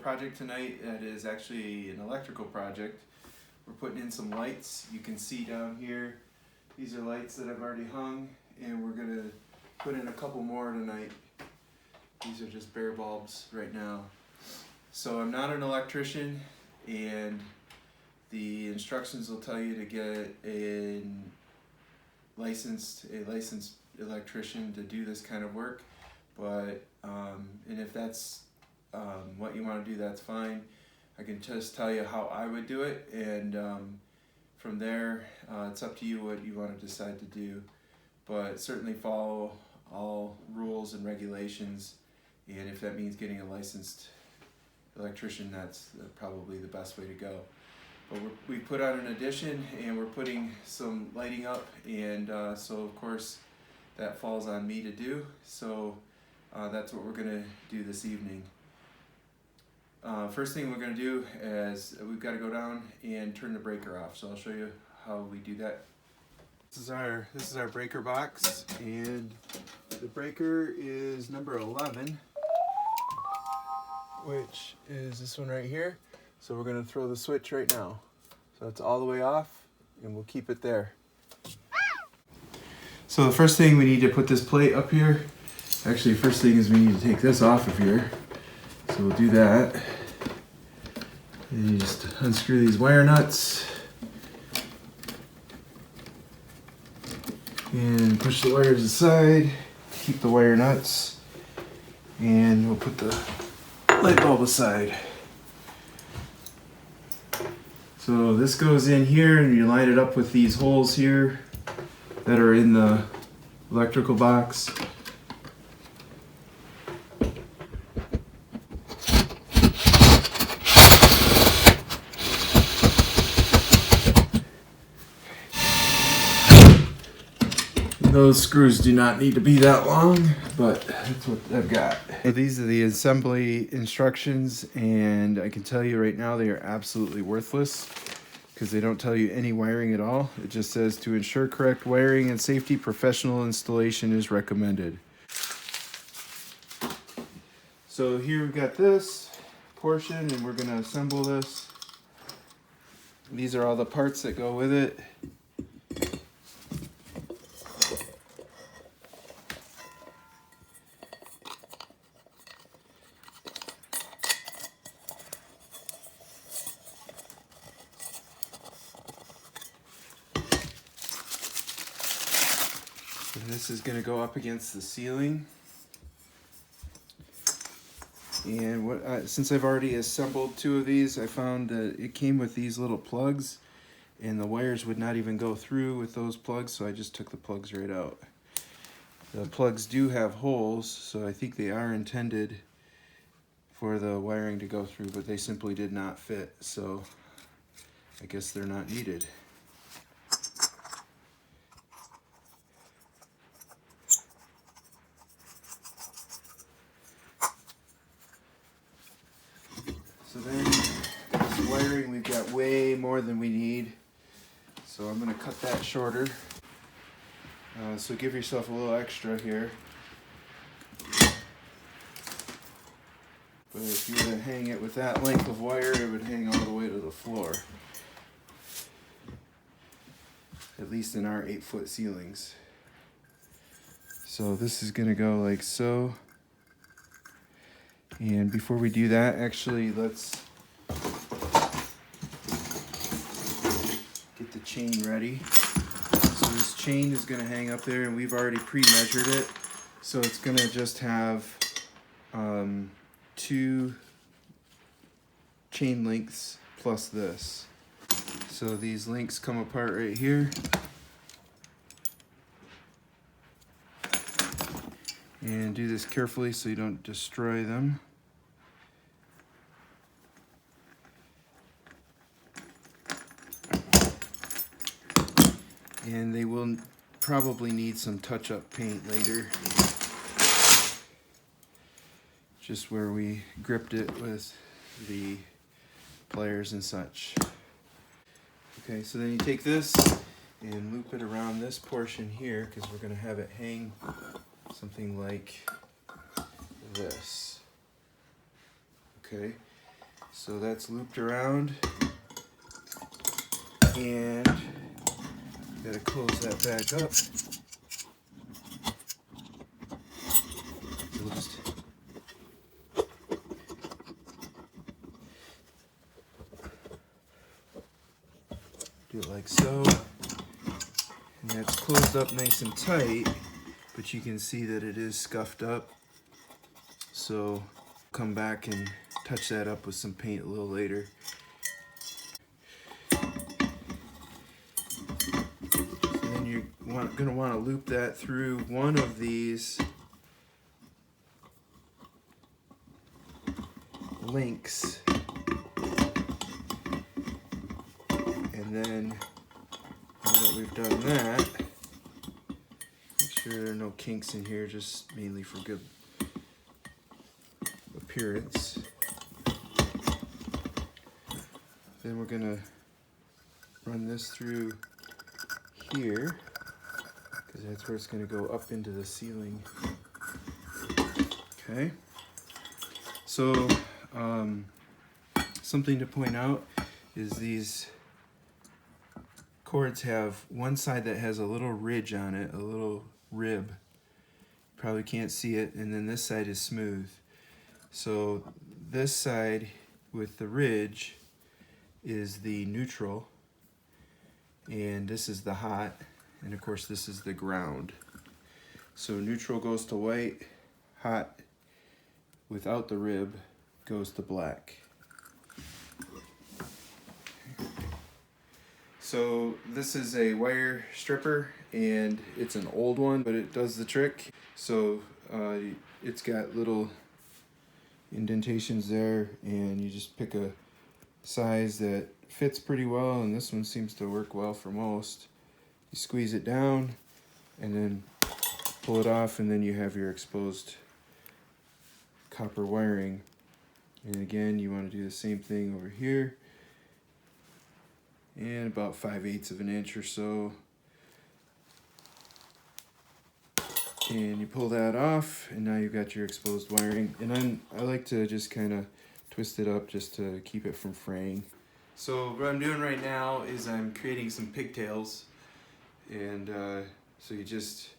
project tonight that is actually an electrical project. We're putting in some lights. You can see down here, these are lights that I've already hung, and we're gonna put in a couple more tonight. These are just bare bulbs right now. So I'm not an electrician, and the instructions will tell you to get a licensed electrician to do this kind of work. But and if that's what you want to do, that's fine. I can just tell you how I would do it, and from there it's up to you what you want to decide to do. But certainly follow all rules and regulations, and if that means getting a licensed electrician, that's probably the best way to go. But we put on an addition, and we're putting some lighting up, and so of course that falls on me to do. So that's what we're gonna do this evening. First thing we're gonna do is we've got to go down and turn the breaker off. So I'll show you how we do that. This is our breaker box, and the breaker is number 11, which is this one right here. So we're gonna throw the switch right now. So it's all the way off, and we'll keep it there. So the first thing, we need to put this plate up here. Actually, first thing is we need to take this off of here. So we'll do that. And you just unscrew these wire nuts. And push the wires aside, keep the wire nuts. And we'll put the light bulb aside. So this goes in here, and you line it up with these holes here that are in the electrical box. Those screws do not need to be that long, but that's what I've got. So these are the assembly instructions, and I can tell you right now they are absolutely worthless because they don't tell you any wiring at all. It just says, to ensure correct wiring and safety, professional installation is recommended. So here we've got this portion, and we're going to assemble this. These are all the parts that go with it. And this is going to go up against the ceiling. And since I've already assembled two of these, I found that it came with these little plugs, and the wires would not even go through with those plugs, so I just took the plugs right out. The plugs do have holes, so I think they are intended for the wiring to go through, but they simply did not fit, so I guess they're not needed. So then, this wiring, we've got way more than we need. So I'm going to cut that shorter. So give yourself a little extra here. But if you were to hang it with that length of wire, it would hang all the way to the floor. At least in our 8-foot ceilings. So this is going to go like so. And before we do that, actually, let's get the chain ready. So this chain is going to hang up there, and we've already pre-measured it. So it's going to just have 2 chain lengths plus this. So these links come apart right here. And do this carefully so you don't destroy them. And they will probably need some touch-up paint later. Just where we gripped it with the pliers and such. Okay, so then you take this and loop it around this portion here, because we're going to have it hang something like this. Okay, So that's looped around, and gotta close that back up. We'll just do it like so, and that's closed up nice and tight, but you can see that it is scuffed up. So come back and touch that up with some paint a little later. So then you're gonna want to loop that through one of these links, and then now that we've done that, make sure there are no kinks in here, just mainly for good appearance. Then we're gonna run this through here, because that's where it's gonna go up into the ceiling. Okay. So something to point out is these cords have one side that has a little ridge on it, a little rib. Probably can't see it, and then this side is smooth. So this side with the ridge is the neutral, and this is the hot, and of course this is the ground. So neutral goes to white, hot without the rib goes to black. So this is a wire stripper, and it's an old one, but it does the trick. So it's got little indentations there, and you just pick a size that fits pretty well, and this one seems to work well for most. You squeeze it down and then pull it off, and then you have your exposed copper wiring. And again, you want to do the same thing over here, and about 5/8 of an inch or so, and you pull that off, and now you've got your exposed wiring. And I like to just kind of twist it up just to keep it from fraying. So what I'm doing right now is I'm creating some pigtails, and so you just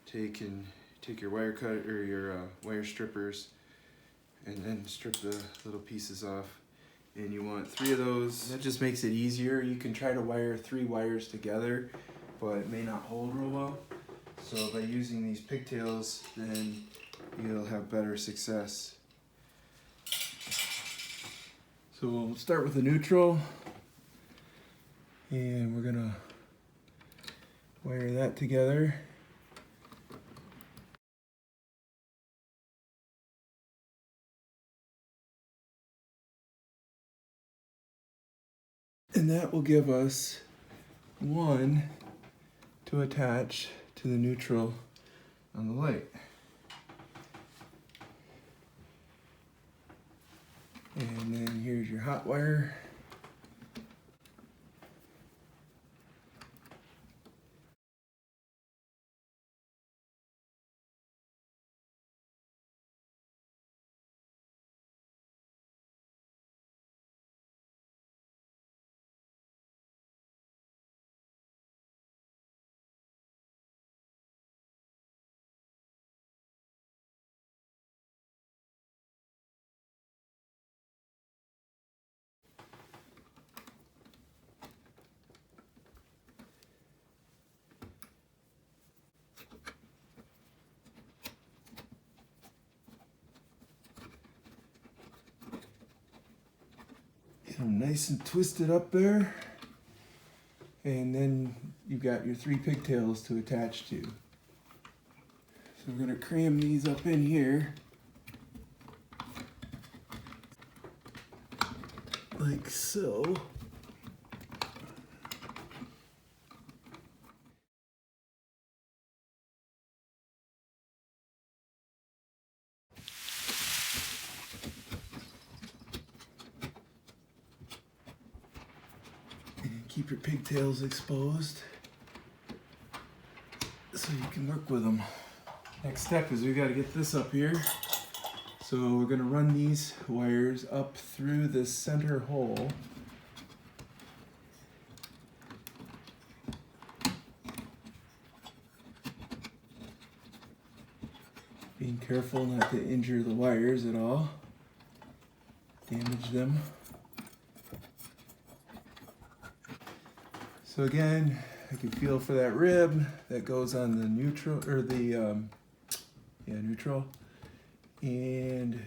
take your wire cut or your wire strippers, and then strip the little pieces off. And you want 3 of those. That just makes it easier. You can try to wire 3 wires together, but it may not hold real well. So by using these pigtails, then you'll have better success. So we'll start with the neutral, and we're gonna wire that together. And that will give us one to attach to the neutral on the light. And then here's your hot wire. Get them nice and twisted up there. And then you've got your 3 pigtails to attach to. So we're going to cram these up in here, like so. And keep your pigtails exposed so you can work with them. Next step is we got to get this up here. So we're going to run these wires up through the center hole. Being careful not to injure the wires at all, damage them. So again, I can feel for that rib that goes on the neutral, or the, neutral. And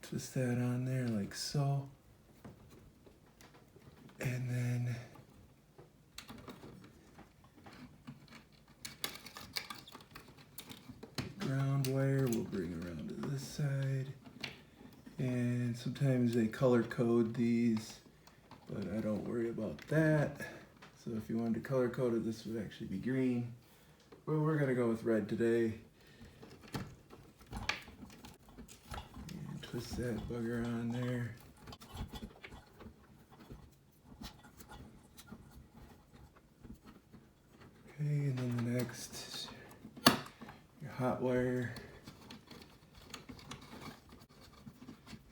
twist that on there like so. And then ground wire we'll bring around to this side. And sometimes they color code these, but I don't worry about that. So if you wanted to color code it, this would actually be green. But we're gonna go with red today. And twist that bugger on there. Okay, and then the next, your hot wire.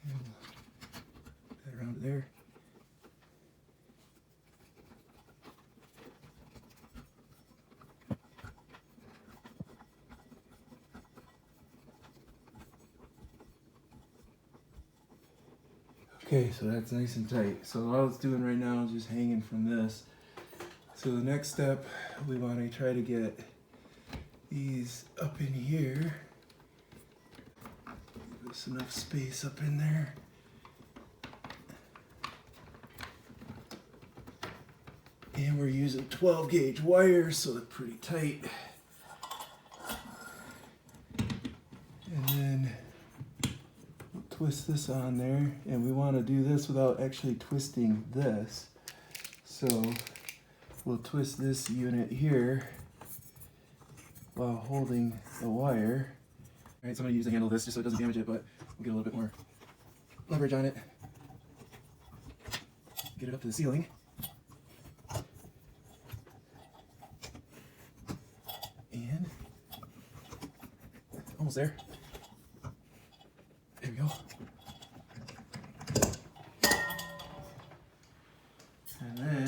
And that around there. Okay, so that's nice and tight. So all it's doing right now is just hanging from this. So the next step, we want to try to get these up in here. Give us enough space up in there. And we're using 12 gauge wire, so it's pretty tight. And then we'll twist this on there, and we want to do this without actually twisting this. So we'll twist this unit here while holding the wire. All right, so I'm going to use the handle of this just so it doesn't damage it, but we'll get a little bit more leverage on it. Get it up to the ceiling. And almost there. There we go. And then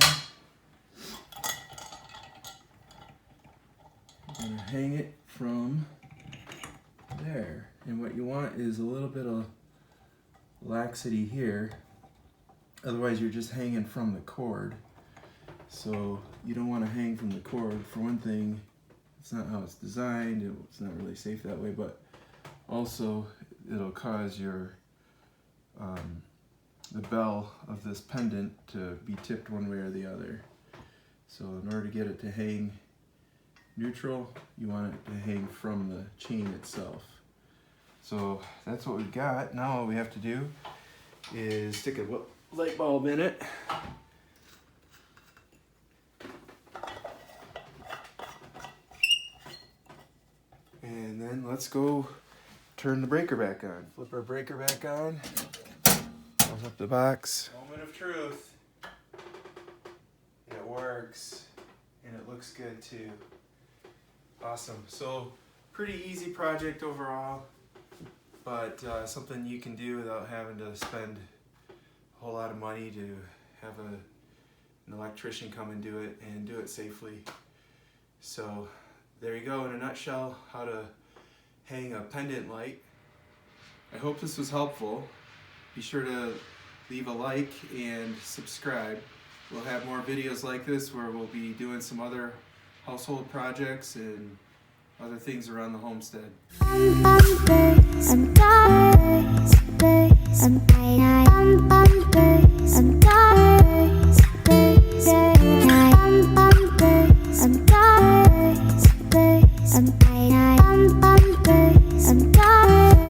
we're going to hang it from there. And what you want is a little bit of laxity here. Otherwise you're just hanging from the cord. So you don't want to hang from the cord. For one thing, it's not how it's designed. It's not really safe that way, but also it'll cause your the bell of this pendant to be tipped one way or the other. So in order to get it to hang neutral, you want it to hang from the chain itself. So that's what we've got. Now all we have to do is stick a light bulb in it. And then let's go turn the breaker back on. Flip our breaker back on. Close up the box. Moment of truth. It works. And it looks good too. Awesome. So pretty easy project overall. But something you can do without having to spend a whole lot of money to have an electrician come and do it safely. So there you go in a nutshell, how to hang a pendant light. I hope this was helpful. Be sure to leave a like and subscribe. We'll have more videos like this where we'll be doing some other household projects and other things around the homestead.